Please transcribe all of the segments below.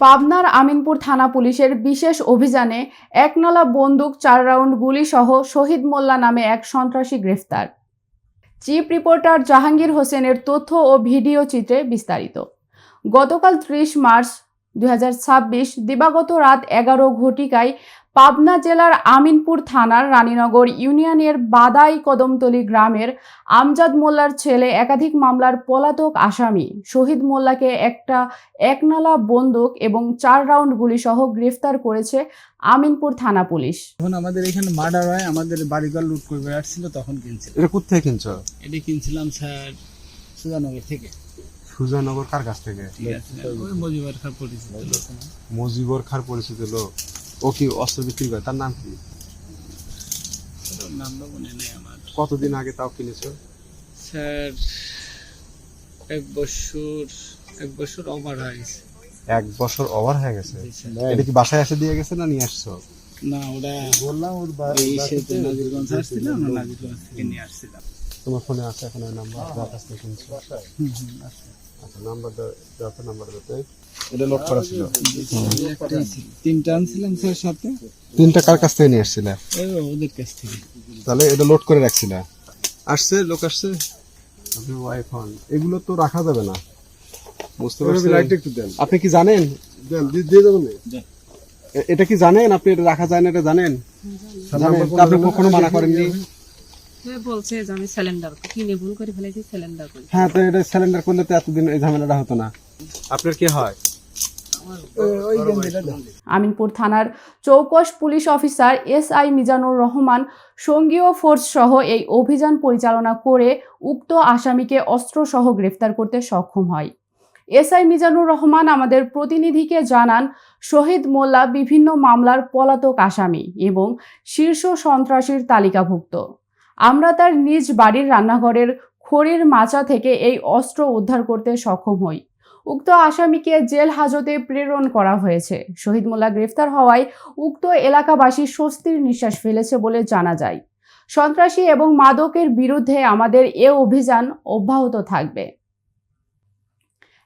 পাবনার আমিনপুর থানা পুলিশের বিশেষ অভিযানে একনলা বন্দুক 4 রাউন্ড গুলিসহ শহীদ মোল্লা নামে এক সন্ত্রাসী গ্রেফতার। চিফ রিপোর্টার জাহাঙ্গীর হোসেনের তথ্য ও ভিডিও চিত্রে বিস্তারিত। গতকাল 30 মার্চ 2026 দিবাগত রাত 11 ঘটিকায় পাবনা জেলার আমিনপুর থানার রানীনগর ইউনিয়নের বাদাই কদমতলী গ্রামের আমজাদ মোল্লার ছেলে একাধিক মামলার পলাতক আসামি শহীদ মোল্লাকে একটা একনলা বন্দুক এবং 4 রাউন্ড গুলিসহ গ্রেফতার করেছে আমিনপুর থানা পুলিশ। যখন আমাদের এখানে মার্ডার হয়, আমাদের বাড়িঘর লুট করে আসছিল, তখন কিনছি। এটা কোথায় কিনছো? এটা কিনছিলাম স্যার সুজানগর থেকে। সুজানগর কার কাছ থেকে? ওই মজিবর খার পরিচিত লোক। মজিবর খার পরিচিত লোক। ও কি অস্ত্র বিক্রি করে? তার নাম কি? নামটা মনে নেই আমার। কতদিন আগে তাও কিনেছো? স্যার এক বছর ওভার হয়ে গেছে। 1 বছর ওভার হয়ে গেছে। জি স্যার। এটা কি বাসায় এসে দিয়ে গেছে না নিয়ে আসছো? না, ওরা বললাম ওর বাড়িতে নাজিরগঞ্জ আসছিলাম, আমরা নাজিরগঞ্জ থেকে নিয়ে আসছিলাম। তোমার ফোনে আছে এখন ওই নাম্বার? যার কাছ থেকে কিনছো? আচ্ছা, নাম্বার দাও, নাম্বার দাও। এটা লোড করা ছিল? তিনটা আনছিলাম স্যার সাথে। 3টা কার কাছ থেকে নিয়ে আসছিলে? ওদের কাছ থেকে। তাহলে এটা লোড করে রাখছিলে? আসছে লোক আসছে? আপনি ওয়াইফোন এগুলো তো রাখা যাবে না, বুঝতে পারছেন? আপনি কি জানেন? দিয়ে দেবো না। এটা কি জানেন আপনি? এটা রাখা যায় না, এটা জানেন? আপনি কখনো মানা করেননি? বলছে যে আমি সিলিন্ডার কিনে ভুল করে ফেলেছি, সিলিন্ডার করি। হ্যাঁ, তো এটা সিলিন্ডার করলে তো এতদিন এই ঝামেলাটা হতো না। আপনার কি হয়? আমিনপুর থানার চৌকশ police officer SI Mizanur Rahman সঙ্গীয় ফোর্স সহ এই অভিযান পরিচালনা করে উক্ত আসামিকে অস্ত্রসহ গ্রেফতার করতে সক্ষম হয়। SI মিজানুর রহমান আমাদের প্রতিনিধিকে জানান, শহীদ মোল্লা বিভিন্ন মামলার পলাতক আসামি এবং শীর্ষ সন্ত্রাসীর তালিকাভুক্ত। আমরা তার নিজ বাড়ির রান্নাঘরের খড়ির মাচা থেকে এই অস্ত্র উদ্ধার করতে সক্ষম হই। উক্ত আসামিকে জেল হাজতে প্রেরণ করা হয়েছে। শহীদ মোল্লা গ্রেফতার হওয়ায় উক্ত এলাকাবাসী স্বস্তির নিঃশ্বাস ফেলেছে বলে জানা যায়। সন্ত্রাসী এবং মাদকের বিরুদ্ধে আমাদের এ অভিযান অব্যাহত থাকবে।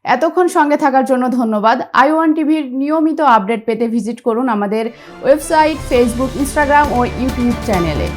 এতক্ষণ সঙ্গে থাকার জন্য ধন্যবাদ। i1 টিভির নিয়মিত আপডেট পেতে ভিজিট করুন আমাদের ওয়েবসাইট, ফেসবুক, ইনস্টাগ্রাম ও ইউটিউব চ্যানেলে।